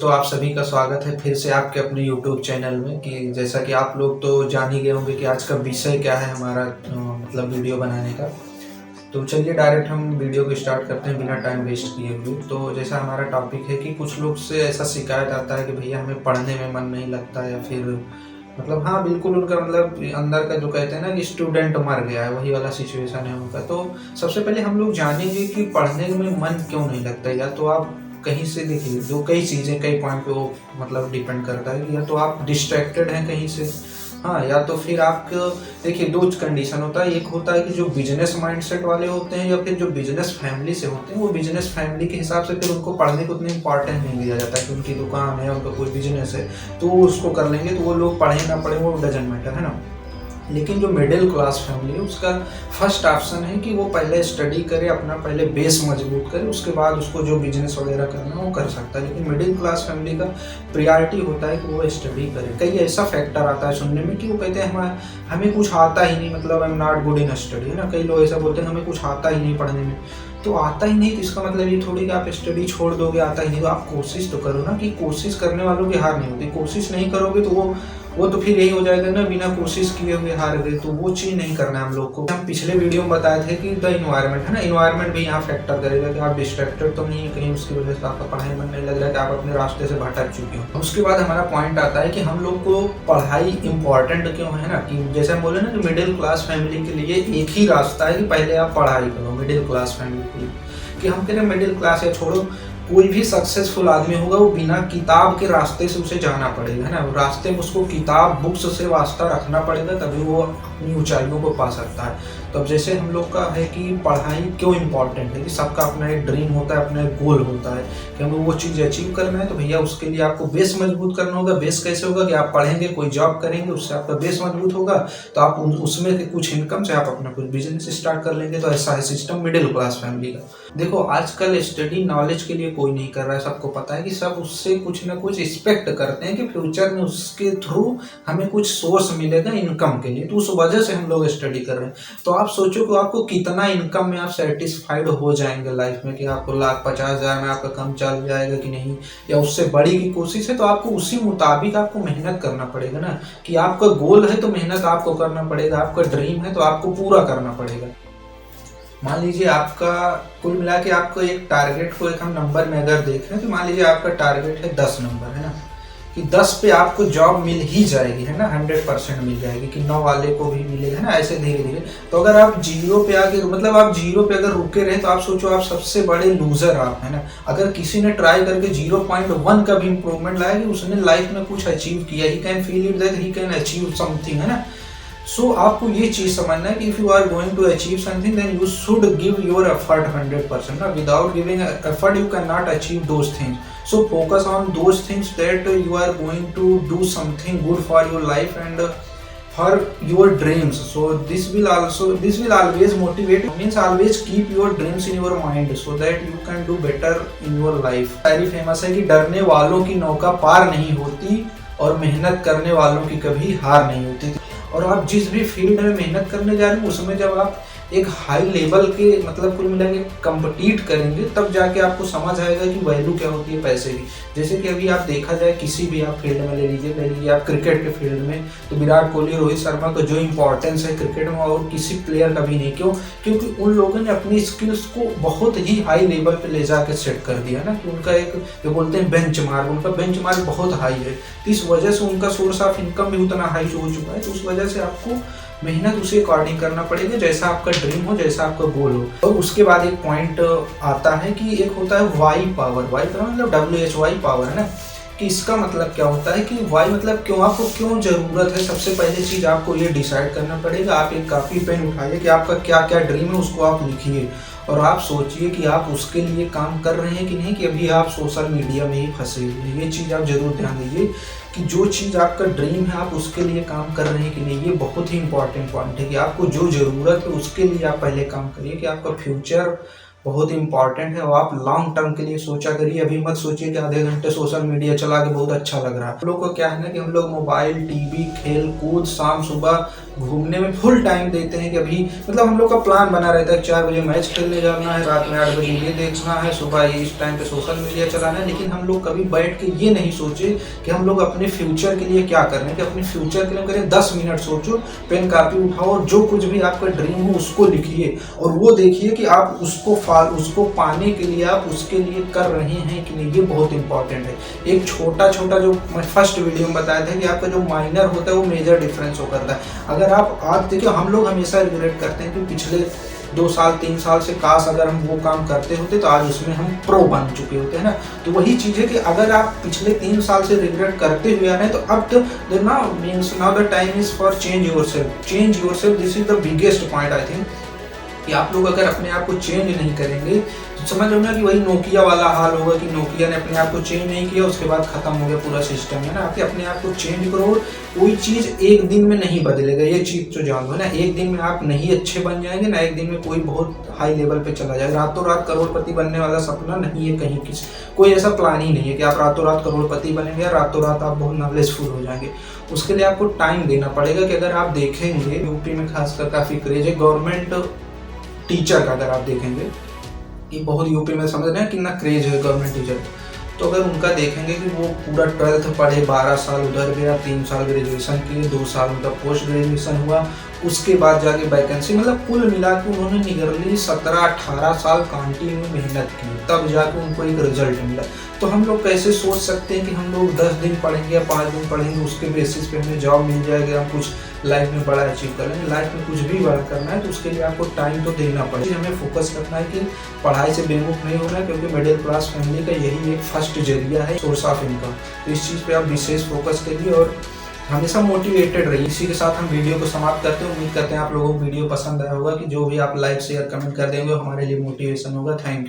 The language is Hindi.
दोस्तों, आप सभी का स्वागत है फिर से आपके अपने YouTube चैनल में। कि जैसा कि आप लोग तो जान ही गए होंगे कि आज का विषय क्या है हमारा, मतलब वीडियो बनाने का। तो चलिए डायरेक्ट हम वीडियो को स्टार्ट करते हैं बिना टाइम वेस्ट किए हुए। तो जैसा हमारा टॉपिक है कि कुछ लोग से ऐसा शिकायत आता है कि भैया हमें पढ़ने में मन नहीं लगता, या फिर मतलब हाँ बिल्कुल उनका मतलब अंदर का जो कहते हैं ना कि स्टूडेंट मर गया है, वही वाला सिचुएशन है उनका। तो सबसे पहले हम लोग जानेंगे कि पढ़ने में मन क्यों नहीं लगता। या तो आप कहीं से देखिए, जो कई चीज़ें कई पॉइंट पे वो मतलब डिपेंड करता है कि या तो आप डिस्ट्रैक्टेड हैं कहीं से, हाँ, या तो फिर आपको देखिए दो कंडीशन होता है। एक होता है कि जो बिजनेस माइंडसेट वाले होते हैं, या फिर जो बिजनेस फैमिली से होते हैं, वो बिजनेस फैमिली के हिसाब से फिर उनको पढ़ने को उतनी इंपॉर्टेंस नहीं दिया जाता है कि उनकी दुकान है, उनका कोई बिजनेस है तो वो उसको कर लेंगे, तो वो लोग पढ़े ना पढ़े वो डजंट मैटर, है ना। लेकिन जो मिडिल क्लास फैमिली है उसका फर्स्ट ऑप्शन है कि वो पहले स्टडी करे, अपना पहले बेस मजबूत करे, उसके बाद उसको जो बिजनेस वगैरह करना है वो कर सकता है। लेकिन मिडिल क्लास फैमिली का प्रायोरिटी होता है कि वो स्टडी करे। कई ऐसा फैक्टर आता है सुनने में कि वो कहते हैं हमें कुछ आता ही नहीं, मतलब I am not good in study, है ना। कई लोग ऐसा बोलते हैं हमें कुछ आता ही नहीं पढ़ने में। तो आता ही नहीं तो इसका मतलब ये थोड़ी कि आप स्टडी छोड़ दोगे। आता ही नहीं तो आप कोशिश तो करो ना, कि कोशिश करने वालों की हार नहीं होती। कोशिश नहीं करोगे तो वो तो फिर यही हो जाएगा ना, बिना कोशिश किए हुए हार गए। तो वो चीज़ नहीं करना है हम लोग को। हम पिछले वीडियो में बताए थे कि द इन्वायरमेंट, है ना, इन्वायरमेंट भी यहाँ फैक्टर करेगा कि आप डिस्ट्रैक्टेड तो नहीं है कहीं, उसकी वजह से आपका पढ़ाई में मन नहीं लग रहा है, कि आप अपने रास्ते से भटक चुके हो। उसके बाद हमारा पॉइंट आता है कि हम लोग को पढ़ाई इंपॉर्टेंट क्यों है ना। कि जैसे हम बोले ना कि मिडिल क्लास फैमिली के लिए एक ही रास्ता है कि पहले आप पढ़ाई करो, मिडिल क्लास फैमिली के लिए। कि हम कह रहे हैं मिडिल क्लास या छोड़ो, कोई भी सक्सेसफुल आदमी होगा वो बिना किताब के रास्ते से उसे जाना पड़ेगा, है ना। रास्ते में उसको किताब बुक्स से वास्ता रखना पड़ेगा, तभी वो अपनी ऊंचाइयों को पा सकता है। तो अब जैसे हम लोग का है कि पढ़ाई क्यों इम्पोर्टेंट है, कि सबका अपना एक ड्रीम होता है, अपना एक गोल होता है कि हमें वो चीज़ अचीव करना है। तो भैया उसके लिए आपको बेस मजबूत करना होगा। बेस कैसे होगा कि आप पढ़ेंगे, कोई जॉब करेंगे, उससे आपका बेस मजबूत होगा, तो आप उसमें के कुछ इनकम से आप अपना कुछ बिजनेस स्टार्ट कर लेंगे। तो ऐसा है सिस्टम मिडिल क्लास फैमिली का। देखो आजकल स्टडी नॉलेज के लिए कोई नहीं कर रहा है, सबको पता है कि सब उससे कुछ ना कुछ एक्सपेक्ट करते हैं कि फ्यूचर में उसके थ्रू हमें कुछ सोर्स मिलेगा इनकम के लिए। तो उस वजह से हम लोग स्टडी कर रहे हैं। तो आप सोचो कि आपको कितना इनकम में आप सेटिस्फाइड हो जाएंगे लाइफ में, कि आपको 1,50,000 में आपका काम चल जाएगा कि नहीं, या उससे बड़ी की कोशिश है। तो आपको उसी मुताबिक आपको मेहनत करना पड़ेगा ना। कि आपका गोल है तो मेहनत आपको करना पड़ेगा, आपका ड्रीम है तो आपको पूरा करना पड़ेगा। मान लीजिए आपका कुल मिला के आपको एक टारगेट को एक हम नंबर में अगर देख रहे हैं, तो मान लीजिए आपका टारगेट है 10 नंबर, है ना। कि 10 पे आपको जॉब मिल ही जाएगी, है ना, 100% मिल जाएगी, कि 9 वाले को भी मिलेगा, है ना, ऐसे धीरे धीरे। तो अगर आप जीरो पे आके, मतलब आप जीरो पे अगर रुके रहे, तो आप सोचो आप सबसे बड़े लूजर आप, है ना। अगर किसी ने ट्राई करके 0.1 का भी इंप्रूवमेंट लाया, कि उसने लाइफ में कुछ अचीव किया, he can feel it that he can achieve something, है ना। सो आपको ये चीज समझना है कि if you are going to achieve something, then you should give your effort 100%। ना, without giving effort you can not achieve those things. So focus on those things that you are going to do something good for your life and for your dreams. So this will always motivate, means always keep your dreams in your mind so that you can do better in your life. very famous है कि डरने वालों की नौका पार नहीं होती और मेहनत करने वालों की कभी हार नहीं होती। और आप जिस भी फील्ड में मेहनत करने जा रहे हैं, उसमें जब आप एक हाई लेवल के मतलब कुल मिला के कम्पीट करेंगे, तब जाके आपको समझ आएगा कि वैल्यू क्या होती है पैसे की। जैसे कि अभी आप देखा जाए किसी भी आप फील्ड में ले लीजिए आप क्रिकेट के फील्ड में, तो विराट कोहली, रोहित शर्मा का जो इंपॉर्टेंस है क्रिकेट में और किसी प्लेयर का भी नहीं। क्यों? क्योंकि उन लोगों ने अपनी स्किल्स को बहुत ही हाई लेवल पे ले जाके सेट कर दिया ना, कि उनका एक जो बोलते हैं बेंचमार्क, उनका बेंचमार्क बहुत हाई है। तो इस वजह से उनका सोर्स ऑफ इनकम भी उतना हाई हो चुका है। तो उस वजह से आपको मेहनत उसी अकॉर्डिंग करना पड़ेगा, जैसा आपका ड्रीम हो, जैसा आपका गोल हो। और उसके बाद एक पॉइंट आता है कि एक होता है वाई पावर। वाई पावर मतलब WHY पावर, है ना। कि इसका मतलब क्या होता है कि वाई मतलब क्यों, आपको क्यों जरूरत है। सबसे पहले चीज आपको ये डिसाइड करना पड़ेगा। आप एक कॉपी पेन उठाइए कि आपका क्या क्या ड्रीम है, उसको आप लिखिए और आप सोचिए कि आप उसके लिए काम कर रहे हैं कि नहीं, कि अभी आप सोशल मीडिया में ही फंसे हुए। ये चीज़ आप जरूर ध्यान दीजिए कि जो चीज़ आपका ड्रीम है आप उसके लिए काम कर रहे हैं कि नहीं। ये बहुत ही इंपॉर्टेंट पॉइंट है कि आपको जो ज़रूरत है उसके लिए आप पहले काम करिए, कि आपका फ्यूचर बहुत इंपॉर्टेंट है और आप लॉन्ग टर्म के लिए सोचा करिए। अभी मत सोचिए कि आधे घंटे सोशल मीडिया चला के बहुत अच्छा लग रहा है। हम लोग को क्या है ना कि हम लोग मोबाइल, टीवी, खेल कूद, शाम सुबह घूमने में फुल टाइम देते हैं कि अभी मतलब हम लोग का प्लान बना रहता है 4 बजे मैच खेलने जाना है, रात में 8 बजे ये देखना है, सुबह ये इस टाइम पे सोशल मीडिया चलाना है। लेकिन हम लोग कभी बैठ के ये नहीं सोचे कि हम लोग अपने फ्यूचर के लिए क्या कर रहे हैं, कि अपने फ्यूचर के लिए करें 10 मिनट सोचो, पेन कापी उठाओ और जो कुछ भी आपका ड्रीम हो उसको लिखिए और वो देखिए कि आप उसको पाने के लिए आप उसके लिए कर रहे हैं कि नहीं। ये बहुत इंपॉर्टेंट है। एक छोटा छोटा जो मैं फर्स्ट वीडियो में बताया था कि आपका जो माइनर होता है वो मेजर डिफरेंस हो करता है। अगर आप आज देखिए, हम लोग हमेशा रिग्रेट करते हैं कि पिछले 2 साल 3 साल से काश अगर हम वो काम करते होते तो आज उसमें हम प्रो बन चुके होते हैं ना। तो वही चीज़ है कि अगर आप पिछले 3 साल से रिग्रेट करते हुए आ रहे हैं तो अब तो now the time is for change yourself. This is the biggest point I think कि आप लोग अगर अपने आप को चेंज नहीं करेंगे तो समझ लो ना कि वही नोकिया वाला हाल होगा कि नोकिया ने अपने आप को चेंज नहीं किया, उसके बाद खत्म हो गया पूरा सिस्टम, है ना। आप अपने आप को चेंज करो, कोई चीज़ एक दिन में नहीं बदलेगा, ये चीज़ तो जान लो ना। एक दिन में आप नहीं अच्छे बन जाएंगे ना, एक दिन में कोई बहुत हाई लेवल पे चला जाएगा। रातों रात करोड़पति बनने वाला सपना नहीं है कहीं कोई ऐसा प्लान ही नहीं है कि आप रातों रात करोड़पति बनेंगे या रातों रात आप बहुत नॉलेजफुल हो जाएंगे। उसके लिए आपको टाइम देना पड़ेगा। कि अगर आप देखेंगे यूपी में खासकर काफ़ी क्रेज है गवर्नमेंट टीचर का, अगर आप देखेंगे कि बहुत यूपी में समझ रहे हैं कितना क्रेज है गवर्नमेंट टीचर। तो अगर उनका देखेंगे कि वो पूरा 12th पढ़े, 12 साल उधर गया, 3 साल ग्रेजुएशन किए, 2 साल उनका पोस्ट ग्रेजुएशन हुआ, उसके बाद जाके वैकेंसी, मतलब कुल मिला के उन्होंने निगरली 17-18 साल कंटिन्यू मेहनत की, तब जाके उनको एक रिजल्ट मिला। तो हम लोग कैसे सोच सकते हैं कि हम लोग 10 दिन पढ़ेंगे या 5 दिन पढ़ेंगे उसके बेसिस पे हमें जॉब मिल जाएगी, हम कुछ लाइफ में बड़ा अचीव कर लेंगे। लाइफ में कुछ भी बड़ा करना है तो उसके लिए आपको टाइम तो देना पड़ेगा। हमें फोकस करना है कि पढ़ाई से बेमुख नहीं होना है, क्योंकि मिडिल क्लास फैमिली का यही एक फर्स्ट जरिया है सोर्स ऑफ इनकम। तो इस चीज़ पे आप विशेष फोकस करिए और हमेशा मोटिवेटेड रहिए। इसी के साथ हम वीडियो को समाप्त करते हैं। उम्मीद करते हैं आप लोगों को वीडियो पसंद आया होगा, कि जो भी आप लाइक शेयर कमेंट कर देंगे हमारे लिए मोटिवेशन होगा। Thank you.